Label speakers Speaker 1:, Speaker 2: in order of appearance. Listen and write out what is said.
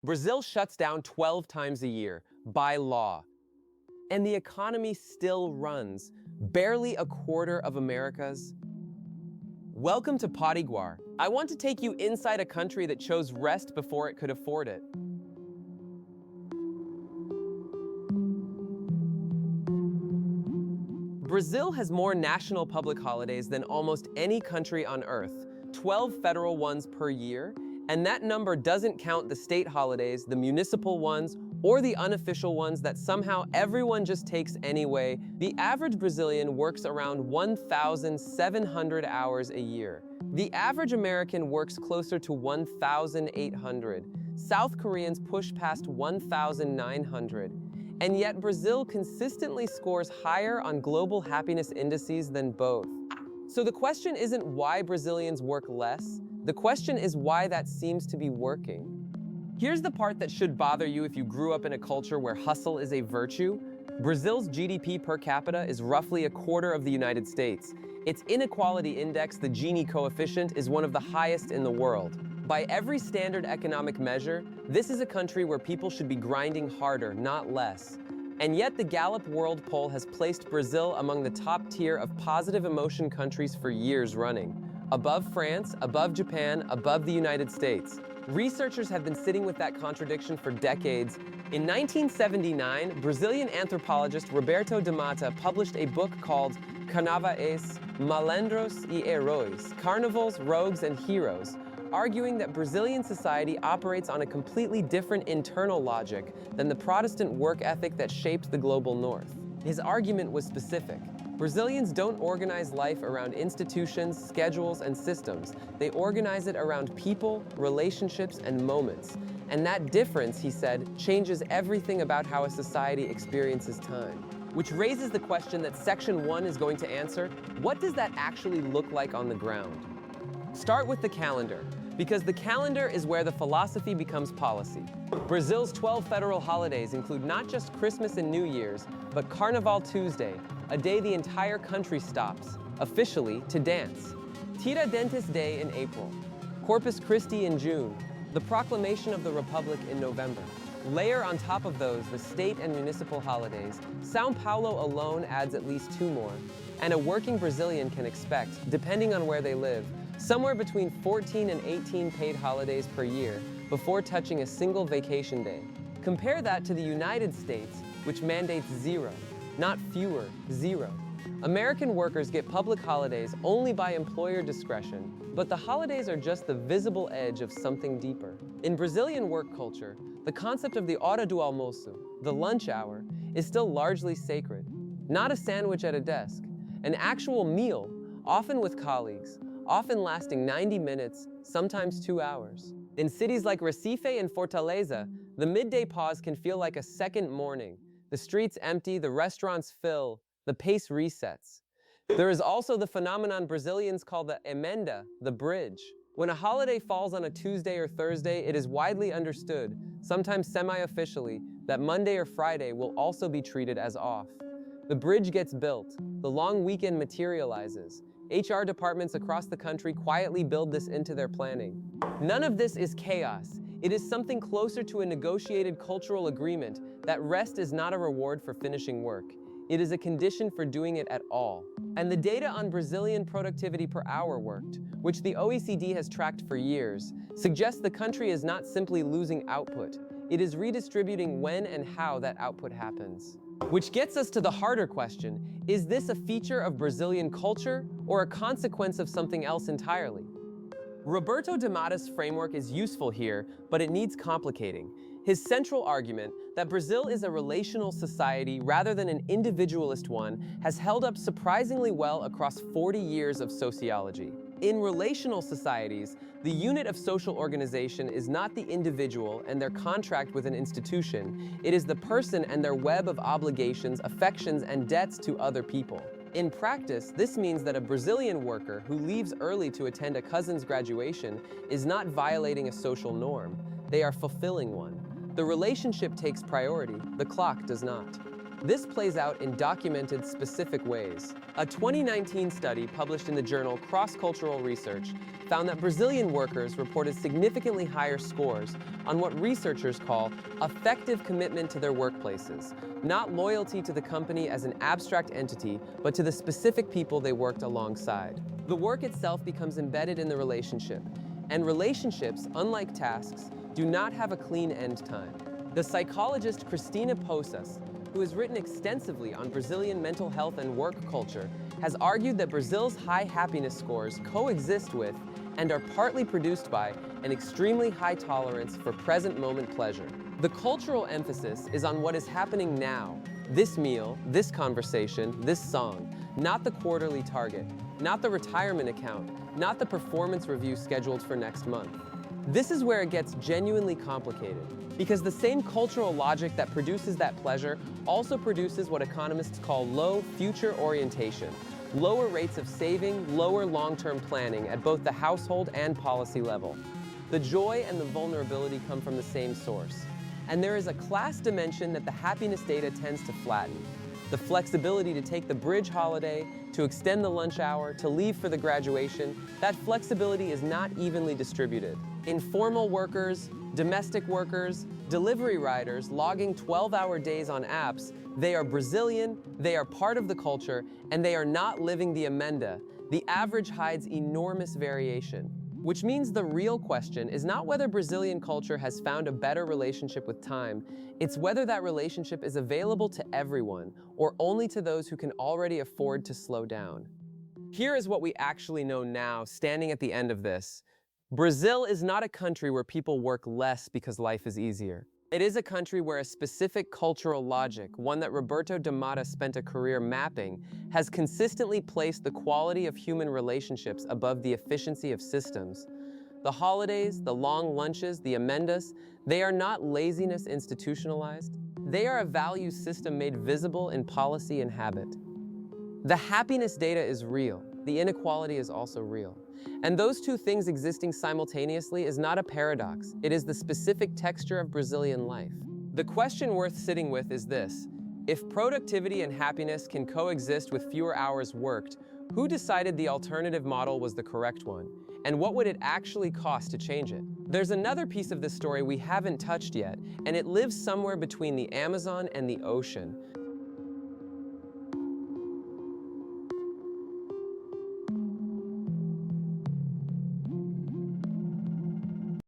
Speaker 1: Brazil shuts down 12 times a year, by law. And the economy still runs, barely a quarter of America's. Welcome to Potiguar. I want to take you inside a country that chose rest before it could afford it. Brazil has more national public holidays than almost any country on Earth, 12 federal ones per year, and that number doesn't count the state holidays, the municipal ones, or the unofficial ones that somehow everyone just takes anyway. The average Brazilian works around 1,700 hours a year. The average American works closer to 1,800. South Koreans push past 1,900. And yet Brazil consistently scores higher on global happiness indices than both. So the question isn't why Brazilians work less, the question is why that seems to be working. Here's the part that should bother you if you grew up in a culture where hustle is a virtue. Brazil's GDP per capita is roughly a quarter of the United States. Its inequality index, the Gini coefficient, is one of the highest in the world. By every standard economic measure, this is a country where people should be grinding harder, not less. And yet the Gallup World Poll has placed Brazil among the top tier of positive emotion countries for years running. Above France, above Japan, above the United States. Researchers have been sitting with that contradiction for decades. In 1979, Brazilian anthropologist Roberto DaMatta published a book called Carnavais, Malandros e Heróis, Carnivals, Rogues, and Heroes, arguing that Brazilian society operates on a completely different internal logic than the Protestant work ethic that shaped the global North. His argument was specific. Brazilians don't organize life around institutions, schedules, and systems. They organize it around people, relationships, and moments. And that difference, he said, changes everything about how a society experiences time. Which raises the question that Section 1 is going to answer: what does that actually look like on the ground? Start with the calendar, because the calendar is where the philosophy becomes policy. Brazil's 12 federal holidays include not just Christmas and New Year's, but Carnaval Tuesday, a day the entire country stops, officially, to dance. Tiradentes Day in April, Corpus Christi in June, the proclamation of the Republic in November. Layer on top of those the state and municipal holidays. São Paulo alone adds at least 2 more, and a working Brazilian can expect, depending on where they live, somewhere between 14 and 18 paid holidays per year before touching a single vacation day. Compare that to the United States, which mandates 0, not fewer, 0. American workers get public holidays only by employer discretion, but the holidays are just the visible edge of something deeper. In Brazilian work culture, the concept of the hora do almoço, the lunch hour, is still largely sacred. Not a sandwich at a desk, an actual meal, often with colleagues, often lasting 90 minutes, sometimes 2 hours. In cities like Recife and Fortaleza, the midday pause can feel like a second morning. The streets empty, the restaurants fill, the pace resets. There is also the phenomenon Brazilians call the emenda, the bridge. When a holiday falls on a Tuesday or Thursday, it is widely understood, sometimes semi-officially, that Monday or Friday will also be treated as off. The bridge gets built, the long weekend materializes. HR departments across the country quietly build this into their planning. None of this is chaos. It is something closer to a negotiated cultural agreement that rest is not a reward for finishing work. It is a condition for doing it at all. And the data on Brazilian productivity per hour worked, which the OECD has tracked for years, suggests the country is not simply losing output. It is redistributing when and how that output happens. Which gets us to the harder question: is this a feature of Brazilian culture or a consequence of something else entirely? Roberto DaMatta's framework is useful here, but it needs complicating. His central argument, that Brazil is a relational society rather than an individualist one, has held up surprisingly well across 40 years of sociology. In relational societies, the unit of social organization is not the individual and their contract with an institution. It is the person and their web of obligations, affections, and debts to other people. In practice, this means that a Brazilian worker who leaves early to attend a cousin's graduation is not violating a social norm. They are fulfilling one. The relationship takes priority, the clock does not. This plays out in documented, specific ways. A 2019 study published in the journal Cross-Cultural Research found that Brazilian workers reported significantly higher scores on what researchers call affective commitment to their workplaces, not loyalty to the company as an abstract entity, but to the specific people they worked alongside. The work itself becomes embedded in the relationship, and relationships, unlike tasks, do not have a clean end time. The psychologist Cristina Posas, who has written extensively on Brazilian mental health and work culture, has argued that Brazil's high happiness scores coexist with and are partly produced by an extremely high tolerance for present moment pleasure. The cultural emphasis is on what is happening now, this meal, this conversation, this song, not the quarterly target, not the retirement account, not the performance review scheduled for next month. This is where it gets genuinely complicated, because the same cultural logic that produces that pleasure also produces what economists call low future orientation, lower rates of saving, lower long-term planning at both the household and policy level. The joy and the vulnerability come from the same source. And there is a class dimension that the happiness data tends to flatten. The flexibility to take the bridge holiday, to extend the lunch hour, to leave for the graduation, that flexibility is not evenly distributed. Informal workers, domestic workers, delivery riders logging 12-hour days on apps, they are Brazilian, they are part of the culture, and they are not living the emenda. The average hides enormous variation. Which means the real question is not whether Brazilian culture has found a better relationship with time, it's whether that relationship is available to everyone, or only to those who can already afford to slow down. Here is what we actually know now, standing at the end of this. Brazil is not a country where people work less because life is easier. It is a country where a specific cultural logic, one that Roberto DaMatta spent a career mapping, has consistently placed the quality of human relationships above the efficiency of systems. The holidays, the long lunches, the emendas, they are not laziness institutionalized. They are a value system made visible in policy and habit. The happiness data is real. The inequality is also real. And those two things existing simultaneously is not a paradox. It is the specific texture of Brazilian life. The question worth sitting with is this: if productivity and happiness can coexist with fewer hours worked, who decided the alternative model was the correct one? And what would it actually cost to change it? There's another piece of this story we haven't touched yet, and it lives somewhere between the Amazon and the ocean.